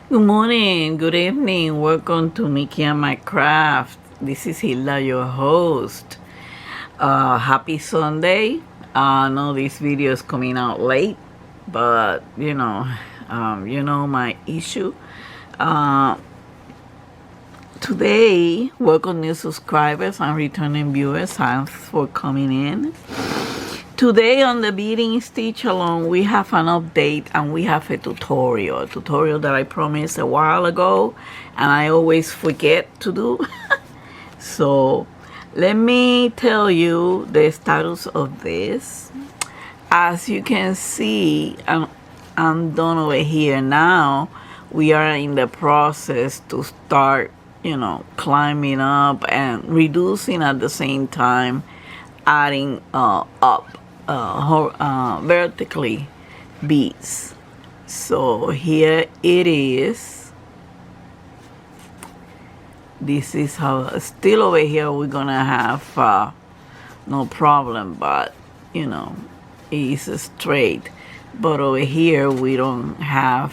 Good morning, good evening, welcome to Mickey and My Craft. This is Hilda, your host. Happy Sunday. I know this video is coming out late, but my issue. Uh, Today, welcome new subscribers and returning viewers. Thanks for coming in. Today on the beading stitch along, we have an update and we have a tutorial that I promised a while ago and I always forget to do. So let me tell you the status of this. As you can see, I'm done over here now. We are in the process to start, climbing up and reducing at the same time, adding up vertically beads. So here it is. This is how, still over here we're gonna have no problem, but it's straight. But over here we don't have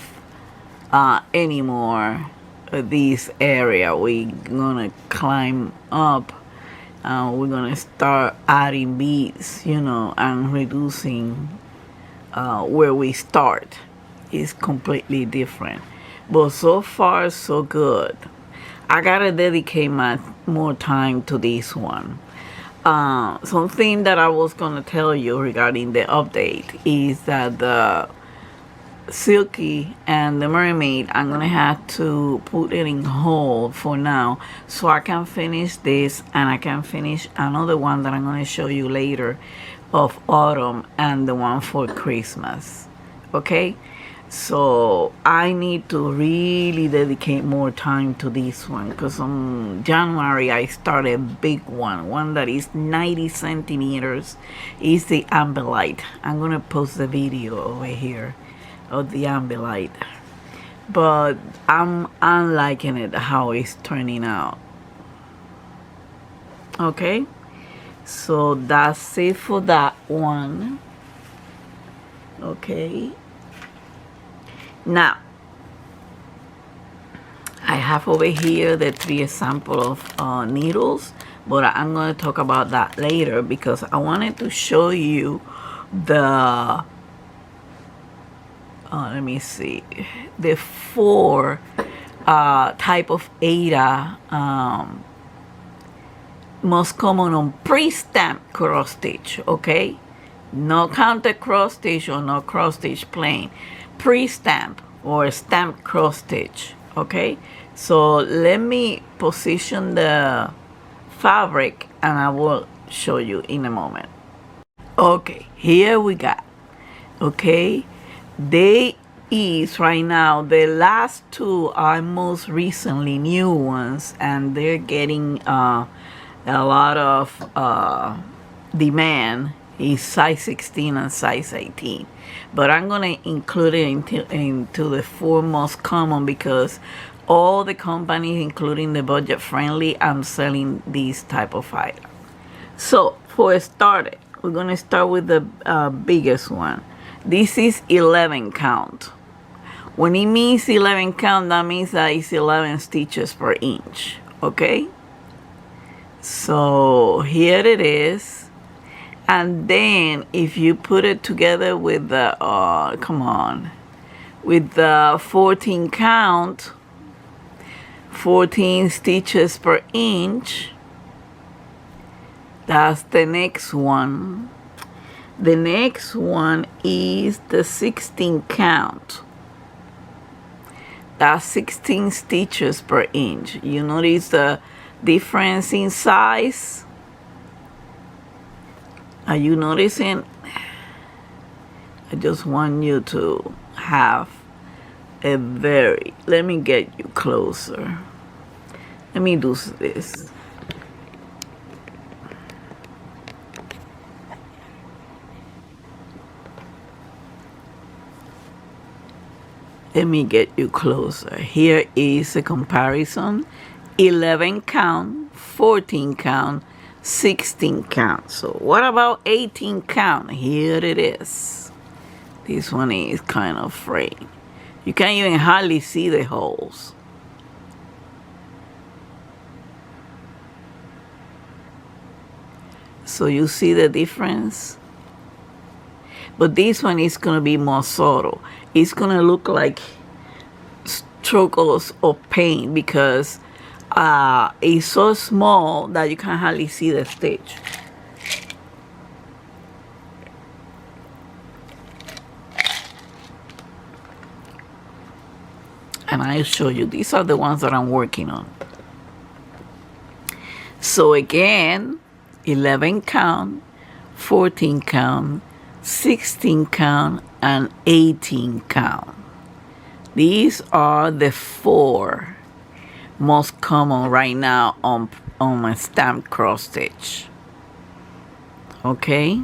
any more this area. We're gonna climb up. We're gonna start adding beads, and reducing where we start is completely different. But so far so good. I gotta dedicate more time to this one. Something that I was gonna tell you regarding the update is that the Silky and the mermaid, I'm gonna have to put it in hold for now so I can finish this and I can finish another one that I'm gonna show you later of autumn and the one for Christmas. Okay, so I need to really dedicate more time to this one because on January I started a big one that is 90 centimeters. Is the Ambilight. I'm gonna post the video over here of the Ambilight, but I'm liking it how it's turning out. Okay, so that's it for that one. Okay, now I have over here the 3 example of needles, but I'm going to talk about that later because I wanted to show you the let me see, the 4 type of Aida most common on pre-stamped cross stitch. Okay, no counter cross stitch or no cross stitch plain, pre-stamp or stamped cross stitch. Okay, so let me position the fabric and I will show you in a moment. Okay, here we got. Okay, they is right now, the last 2 are most recently new ones and they're getting a lot of demand. Is size 16 and size 18, but I'm gonna include it into the 4 most common because all the companies, including the budget friendly, I'm selling these type of items. So for started, we're gonna start with the biggest one. This is 11 count. When it means 11 count, that means that it's 11 stitches per inch. Okay, so here it is. And then if you put it together with the with the 14 count, 14 stitches per inch, that's the next one. The next one is the 16 count. That's 16 stitches per inch. You notice the difference in size? Are you noticing? I just want you to have a very, let me get you closer. Let me do this. Let me get you closer. Here is a comparison. 11 count, 14 count, 16 count. So what about 18 count? Here it is. This one is kind of frayed. You can't even hardly see the holes. So you see the difference? But this one is going to be more subtle. It's going to look like strokes of paint because it's so small that you can hardly see the stitch. And I'll show you. These are the ones that I'm working on. So again, 11 count, 14 count, 16 count, and 18 count. These are the 4 most common right now on my stamped cross stitch. Okay,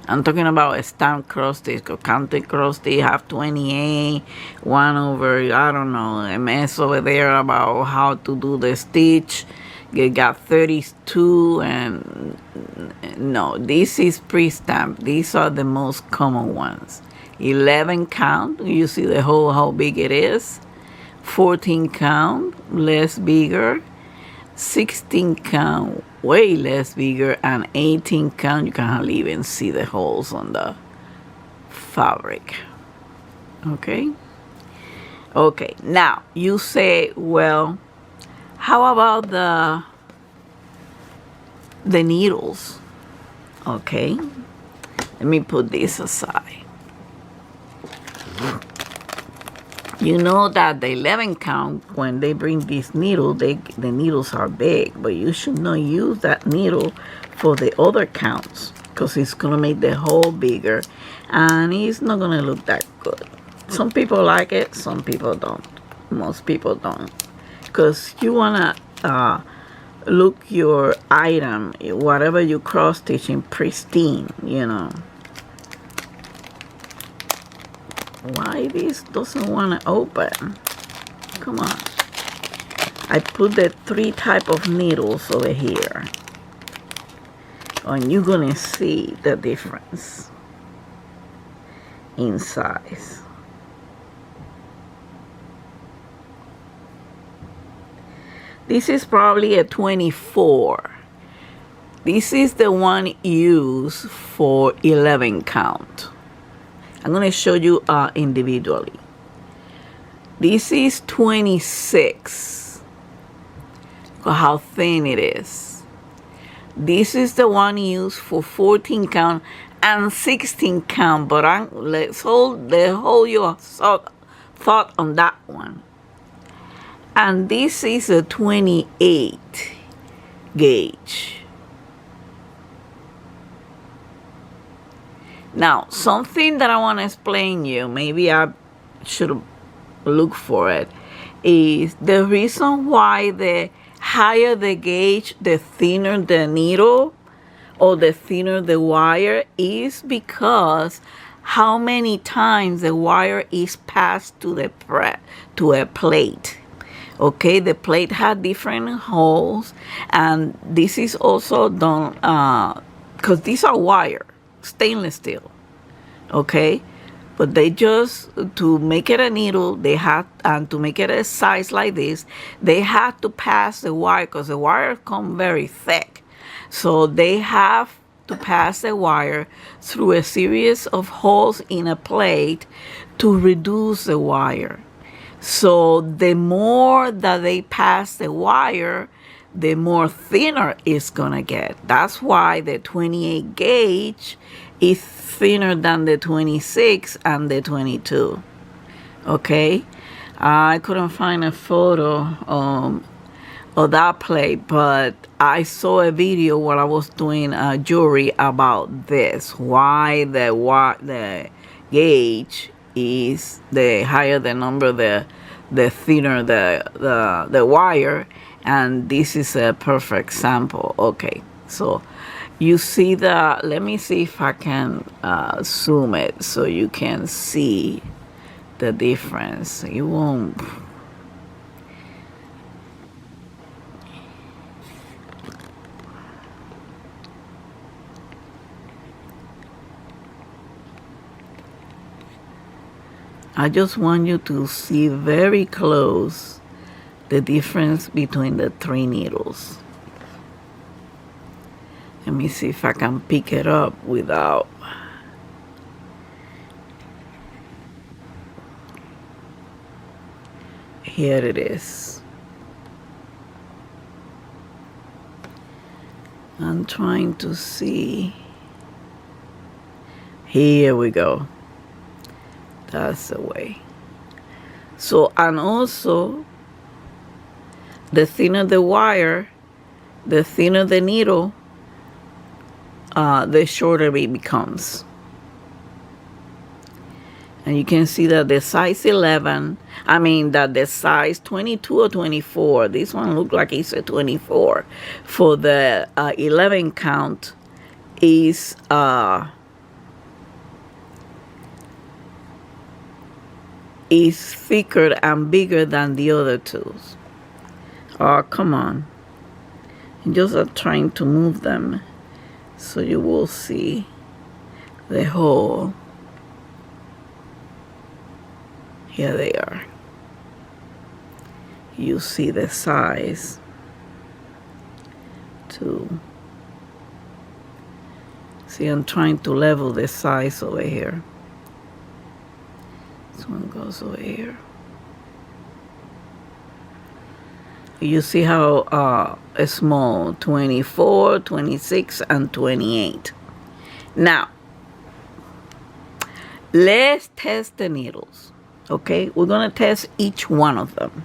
I'm talking about a stamped cross stitch. Because counted cross stitch have 28, 1 over, I don't know, a mess over there about how to do the stitch. You got 32, and no, this is pre-stamped. These are the most common ones. 11 count, you see the hole, how big it is. 14 count, less bigger. 16 count, way less bigger. And 18 count, you can hardly even see the holes on the fabric. Okay? Okay, now you say, well, how about the needles? Okay, let me put this aside. You know that the 11 count, when they bring this needle, the needles are big, but you should not use that needle for the other counts because it's going to make the hole bigger and it's not going to look that good. Some people like it, some people don't. Most people don't. Because you want to look your item, whatever you cross stitching, pristine, you know. Why this doesn't want to open? Come on. I put the 3 type of needles over here. And you're going to see the difference in size. This is probably a 24. This is the one used for 11 count. I'm going to show you individually. This is 26. Look how thin it is. This is the one used for 14 count and 16 count. But let's hold your thought on that one. And this is a 28 gauge. Now, something that I want to explain you, maybe I should look for it, is the reason why the higher the gauge, the thinner the needle or the thinner the wire is because how many times the wire is passed to a plate. Okay, the plate had different holes, and this is also done because these are wire, stainless steel. Okay, but they just, to make it a needle, they had, and to make it a size like this, they had to pass the wire because the wire come very thick. So they have to pass the wire through a series of holes in a plate to reduce the wire. So the more that they pass the wire, the more thinner it's gonna get. That's why the 28 gauge is thinner than the 26 and the 22. Okay, I couldn't find a photo of that plate, but I saw a video while I was doing a jewelry about this. Why the gauge is, the higher the number, the thinner the wire, and this is a perfect sample. Okay, so you see the, let me see if I can zoom it so you can see the difference. You won't. I just want you to see very close the difference between the 3 needles. Let me see if I can pick it up without. Here it is. I'm trying to see. Here we go. That's the way. So, and also, the thinner the wire, the thinner the needle, the shorter it becomes. And you can see that the size 11, that the size 22 or 24, this one looked like it's a 24. For the 11 count is thicker and bigger than the other two. Oh, come on. I'm just trying to move them so you will see the hole. Here they are. You see the size too. See, I'm trying to level the size over here. This one goes over here. You see how small, 24, 26, and 28. Now, let's test the needles. Okay, we're going to test each one of them.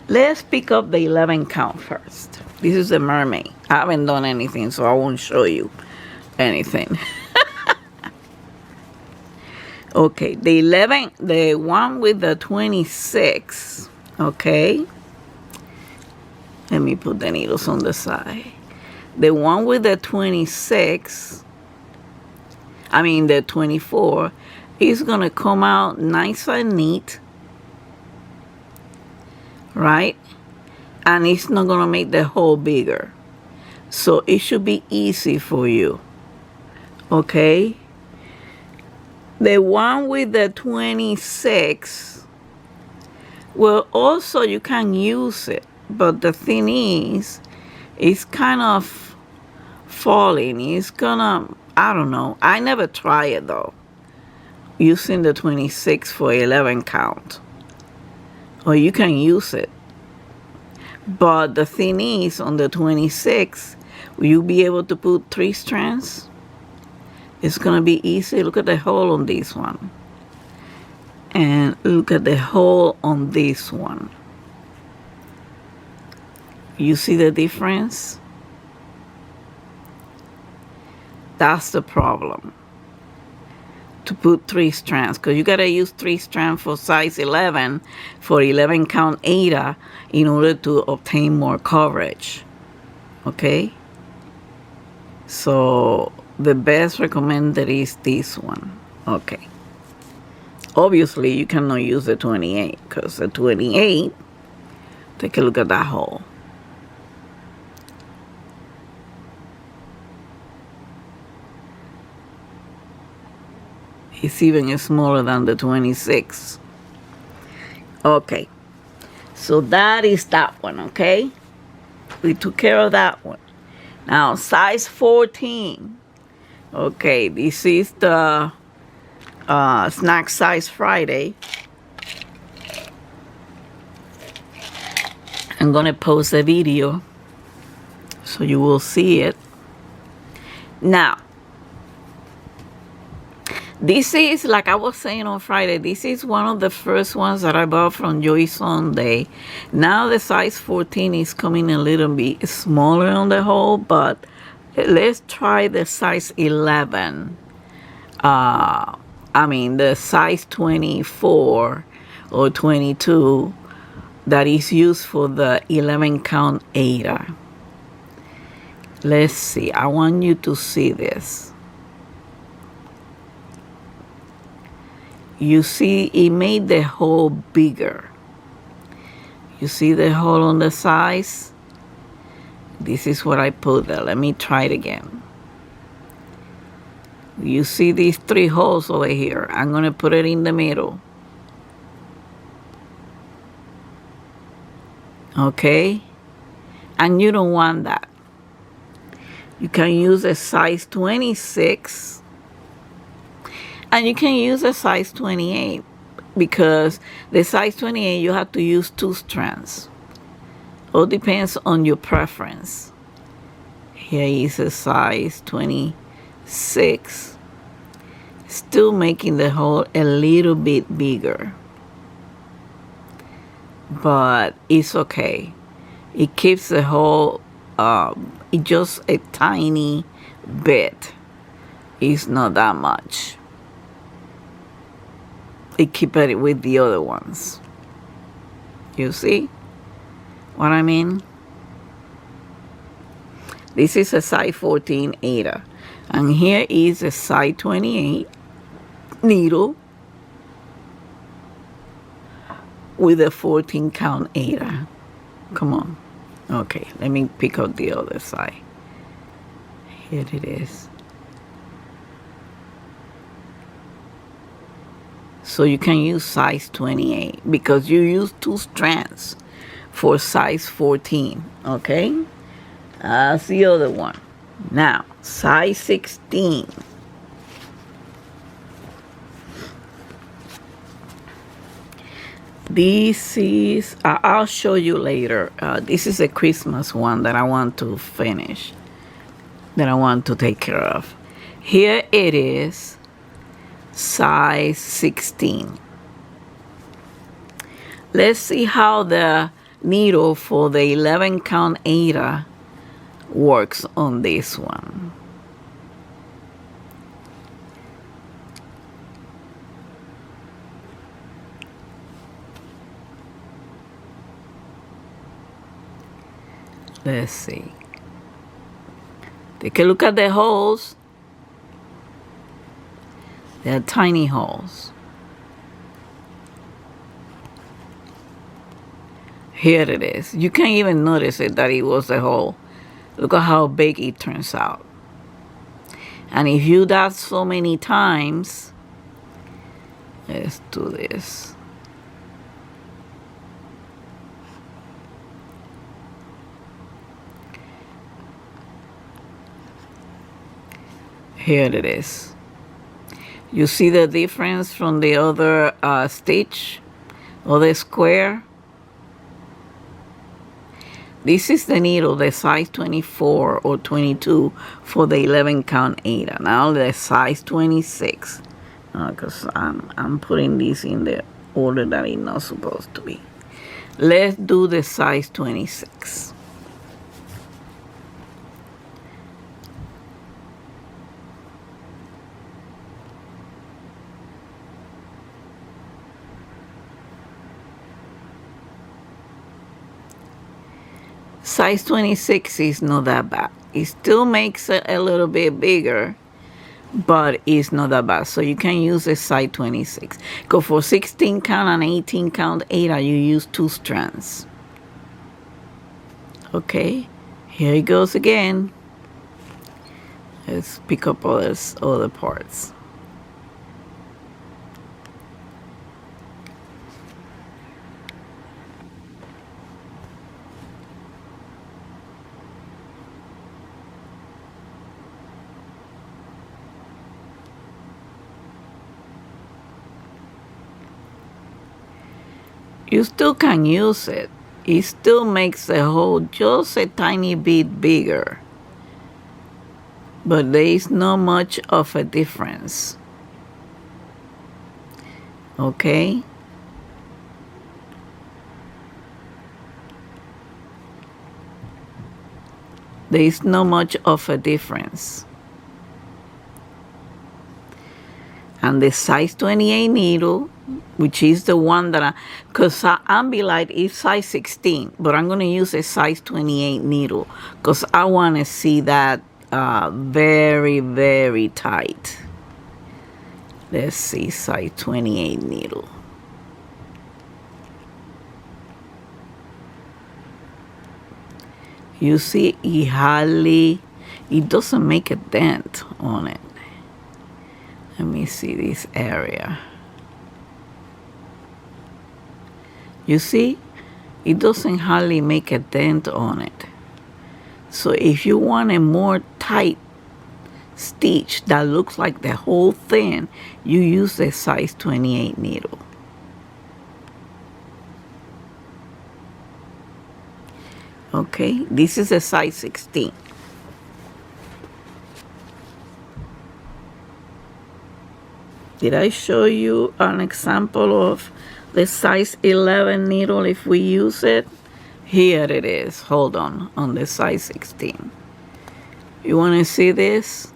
Let's pick up the 11 count first. This is the mermaid. I haven't done anything, so I won't show you anything. Okay, the one with the 26, okay? Let me put the needles on the side. The one with the 26, the 24, is going to come out nice and neat, right? And it's not going to make the hole bigger. So it should be easy for you, okay? The one with the 26, well, also you can use it, but the thing is, it's kind of falling. It's gonna, I don't know. I never try it though, using the 26 for 11 count. Or you can use it. But the thing is, on the 26, will you be able to put 3 strands? It's going to be easy. Look at the hole on this one. And look at the hole on this one. You see the difference? That's the problem. To put 3 strands. Because you got to use 3 strands for size 11. For 11 count Aida. In order to obtain more coverage. Okay? So the best recommended is this one. Okay. Obviously, you cannot use the 28 because the 28, take a look at that hole. It's even smaller than the 26. Okay. So that is that one, okay? We took care of that one. Now, size 14. Okay, this is the Snack Size Friday. I'm going to post a video so you will see it. Now, this is, like I was saying on Friday, this is one of the first ones that I bought from Joy Sunday. Now the size 14 is coming a little bit smaller on the hole, but let's try the size 11. The size 24 or 22 that is used for the 11 count Aida. Let's see. I want you to see this. You see, it made the hole bigger. You see the hole on the sides? This is what I put there. Let me try it again. You see these 3 holes over here. I'm going to put it in the middle. Okay? And you don't want that. You can use a size 26. And you can use a size 28. Because the size 28, you have to use 2 strands. All depends on your preference. Here is a size 26. Still making the hole a little bit bigger. But it's okay. It keeps the hole it just a tiny bit. It's not that much. It keep it with the other ones. You see what I mean? This is a size 14 Aida. And here is a size 28 needle with a 14 count Aida. Come on. Okay, let me pick up the other side. Here it is. So you can use size 28 because you use 2 strands for size 14. Okay? That's the other one. Now, size 16. This is, I'll show you later. This is a Christmas one that I want to finish, that I want to take care of. Here it is, size 16. Let's see how the needle for the 11 count Aida works on this one. Let's see. Take a look at the holes. They're tiny holes. Here it is. You can't even notice it that it was a hole. Look at how big it turns out. And if you do that so many times, let's do this. Here it is. You see the difference from the other stitch, other square? This is the needle, the size 24 or 22 for the 11 count Aida. Now the size 26, because I'm putting this in the order that it's not supposed to be. Let's do the size 26. Size 26 is not that bad. It still makes it a little bit bigger, but it's not that bad. So you can use a size 26. Because for 16 count and 18 count Aida, you use 2 strands. Okay, here it goes again. Let's pick up all this other parts. You still can use it. It still makes the hole just a tiny bit bigger. But there is not much of a difference. Okay? There is not much of a difference. And the size 28 needle, which is the one that because Ambilight is size 16, but I'm going to use a size 28 needle because I want to see that very, very tight. Let's see, size 28 needle. You see, it doesn't make a dent on it. Let me see this area. You see, it doesn't hardly make a dent on it. So if you want a more tight stitch that looks like the whole thing, you use a size 28 needle. Okay, this is a size 16. Did I show you an example of the size 11 needle if we use it? Here it is. Hold on the size 16. You want to see this?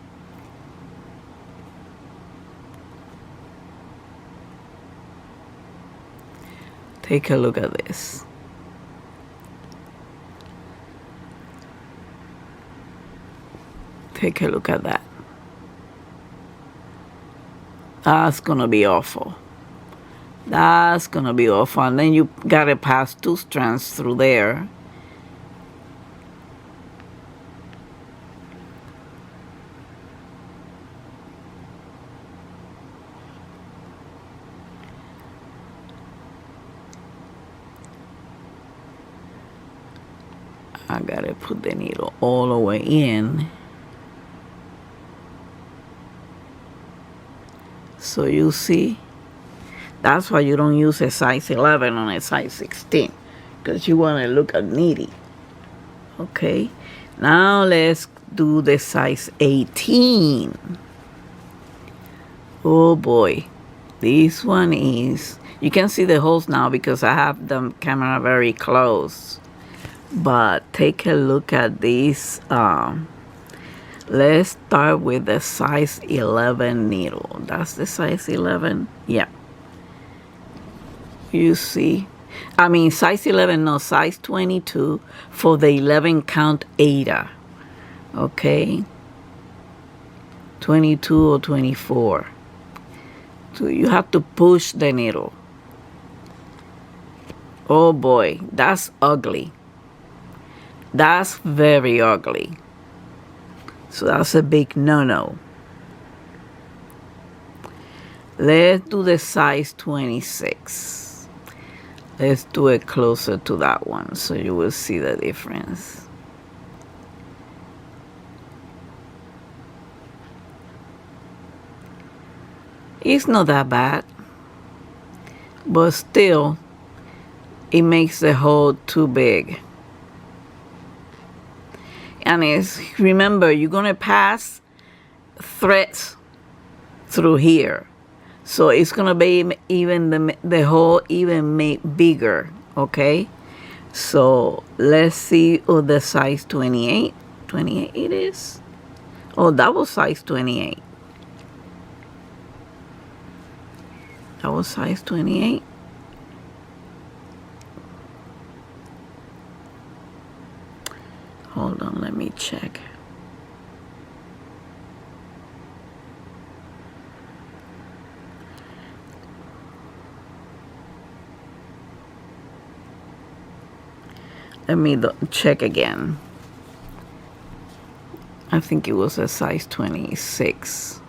Take a look at this. Take a look at that. That's gonna be awful. That's gonna be awful. And then you gotta pass 2 strands through there. I gotta put the needle all the way in. So you see, that's why you don't use a size 11 on a size 16, because you want to look needy. Okay, now let's do the size 18. Oh boy, this one is, you can see the holes now because I have the camera very close. But take a look at this. Let's start with the size 11 needle. That's the size 11? Yeah. You see? I mean, size 11, no, size 22 for the 11 count Aida. Okay? 22 or 24. So you have to push the needle. Oh boy, that's ugly. That's very ugly. So that's a big no-no. Let's do the size 26. Let's do it closer to that one so you will see the difference. It's not that bad, but still, it makes the hole too big. And remember, you're going to pass threads through here. So it's going to be even the hole even made bigger, okay? So let's see the size 28. 28 it is? Oh, that was size 28. That was size 28. Hold on, let me check. Let me check again. I think it was a size 26.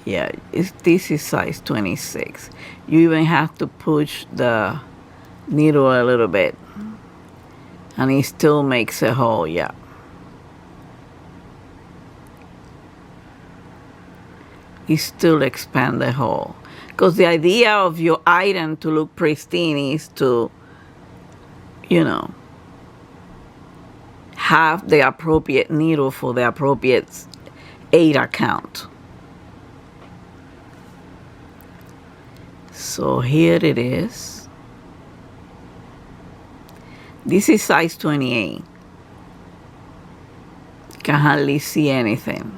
Yeah, this is size 26. You even have to push the needle a little bit. And it still makes a hole, yeah. It still expands the hole. Because the idea of your item to look pristine is to, you know, have the appropriate needle for the appropriate Aida count. So here it is. This is size 28. You can hardly see anything.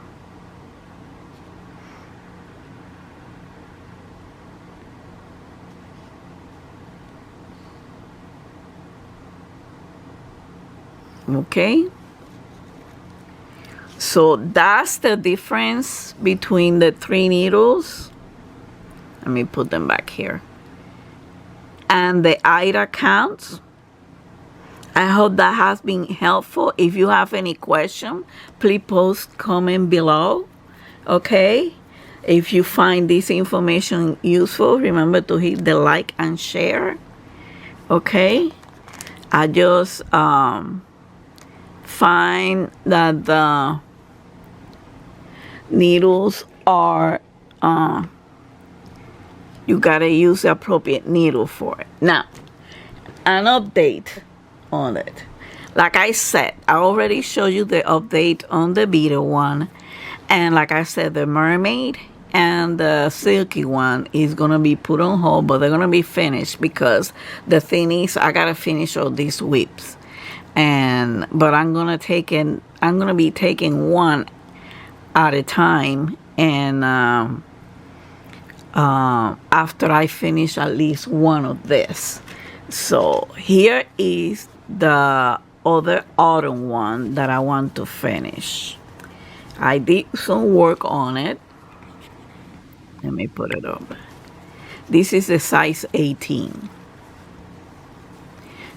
Okay? So that's the difference between the 3 needles. Let me put them back here. And the Aida counts. I hope that has been helpful. If you have any question, please post comment below. Okay? If you find this information useful, remember to hit the like and share. Okay? I just find that the needles are you gotta use the appropriate needle for it. Now, an update on it. Like I said, I already showed you the update on the beaded one, and like I said, the mermaid and the silky one is gonna be put on hold, but they're gonna be finished because the thing is I gotta finish all these whips. But I'm gonna be taking one at a time, and after I finish at least one of this. So here is the other autumn one that I want to finish. I did some work on it. Let me put it up. This is a size 18.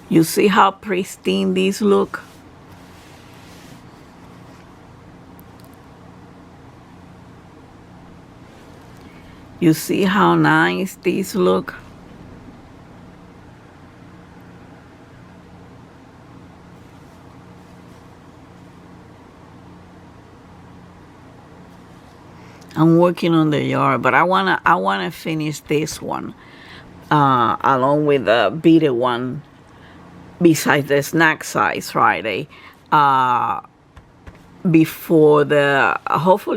You see how pristine these look? You see how nice these look? I'm working on the yard, but I wanna finish this one along with the beaded one besides the snack size Friday hopefully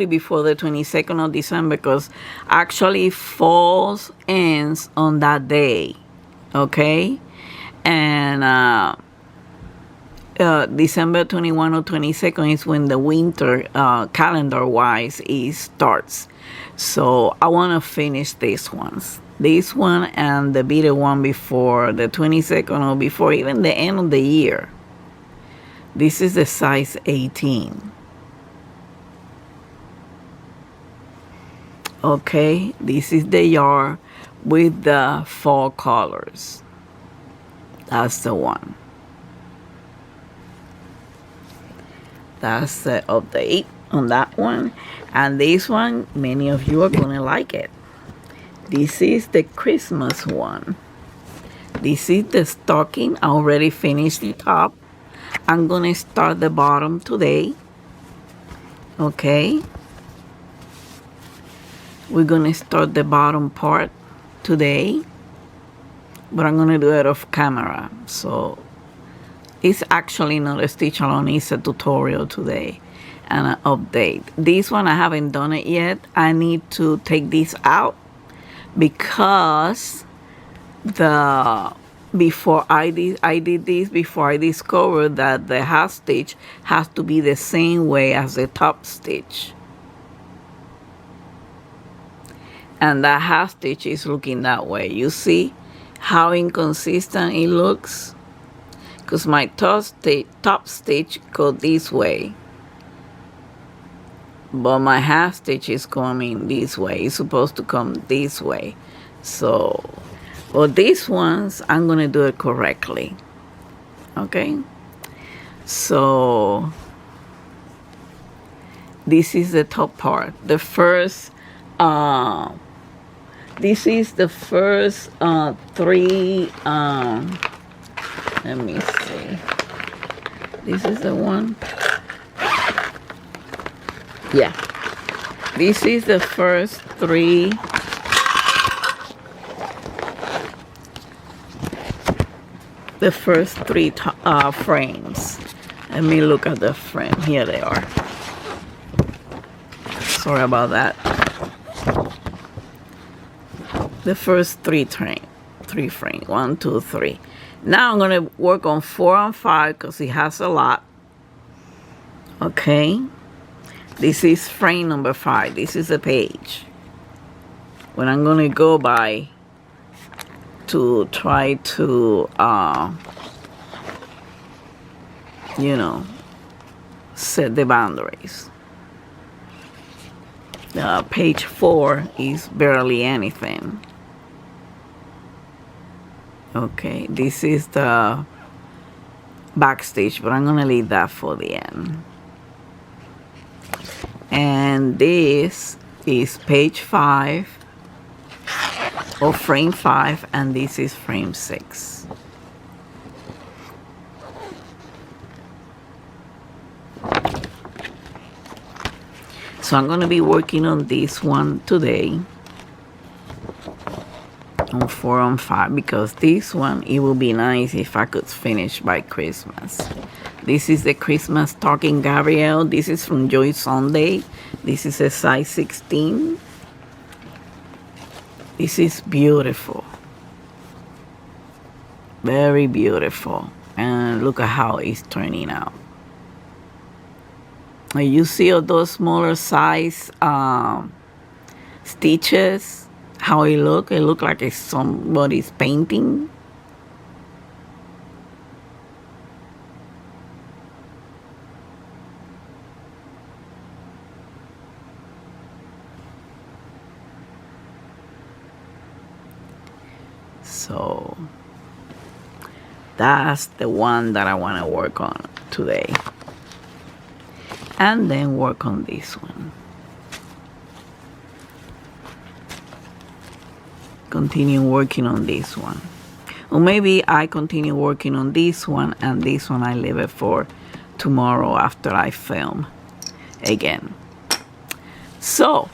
before the 22nd of December, because actually falls ends on that day. Okay? And December 21 or 22nd is when the winter calendar wise starts. So I want to finish this one and the beaded one before the 22nd or before even the end of the year. This is the size 18. Okay, this is the yard with the fall colors. That's the one. That's the update on that one. And this one, many of you are gonna like it. This is the Christmas one. This is the stocking. I already finished the top. I'm gonna start the bottom today. Okay, we're gonna start the bottom part today, but I'm gonna do it off camera, so it's actually not a stitch along, it's a tutorial today and an update. This one I haven't done it yet. I need to take this out because before I did this before I discovered that the half stitch has to be the same way as the top stitch, and that half stitch is looking that way. You see how inconsistent it looks? Because my top stitch go this way, but my half stitch is coming this way. It's supposed to come this way. So for these ones, I'm gonna do it correctly. Okay, so this is the top part. The first this is the first three let me see. This is the one. Yeah. This is the first three. The first three frames. Let me look at the frame. Here they are. Sorry about that. The first three frames. 1, 2, 3. Now I'm going to work on 4 and 5 because it has a lot. Okay. This is frame number 5. This is a page. What I'm going to go by to try to, you know, set the boundaries. Page 4 is barely anything. Okay, this is the back stitch, but I'm gonna leave that for the end. And this is page 5 or frame 5, and this is frame 6. So I'm going to be working on this one today on 4 on 5, because this one, it will be nice if I could finish by Christmas. This is the Christmas Talking Gabrielle. This is from Joy Sunday. This is a size 16. This is beautiful. Very beautiful. And look at how it's turning out. You see all those smaller size stitches, how it look? It look like it's somebody's painting. So that's the one that I want to work on today. And then work on this one. Continue working on this one. Or maybe I continue working on this one, and this one I leave it for tomorrow after I film again. So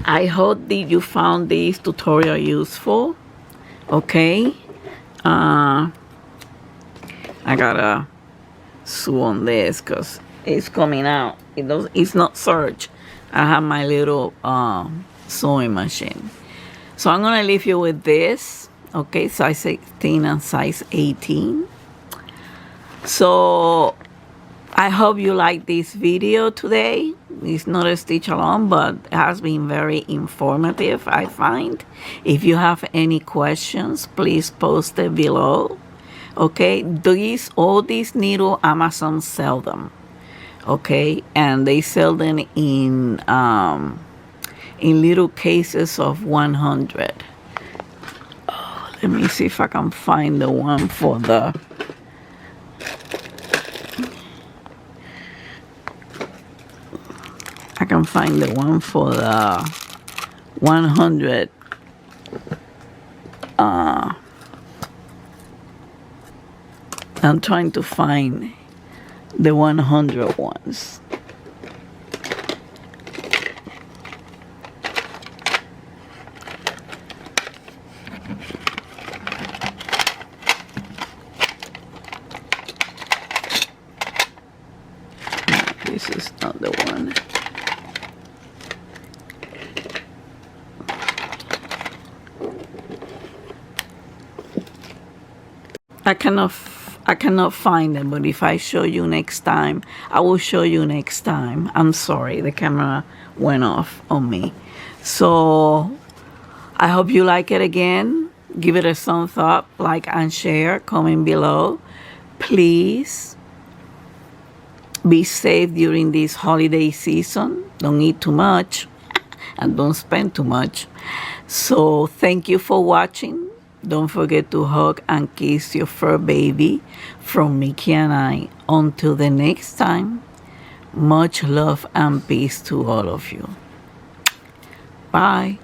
I hope that you found this tutorial useful. Okay. I gotta sew on this because it's coming out. It's not serged. I have my little sewing machine. So I'm gonna leave you with this. Okay, size 16 and size 18. So I hope you like this video today. It's not a stitch along, but it has been very informative, I find. If you have any questions, please post it below. Okay, all these needle, Amazon sell them. Okay, and they sell them in little cases of 100. Oh, let me see if I can find the one for the. I can find the one for the 100. I'm trying to find the 100 ones. This is not the one. I cannot find them, but if I show you next time, I will show you next time. I'm sorry, the camera went off on me. So I hope you like it again. Give it a thumbs up, like and share, comment below. Please be safe during this holiday season. Don't eat too much and don't spend too much. So thank you for watching. Don't forget to hug and kiss your fur baby from Mickey and I. Until the next time, much love and peace to all of you. Bye.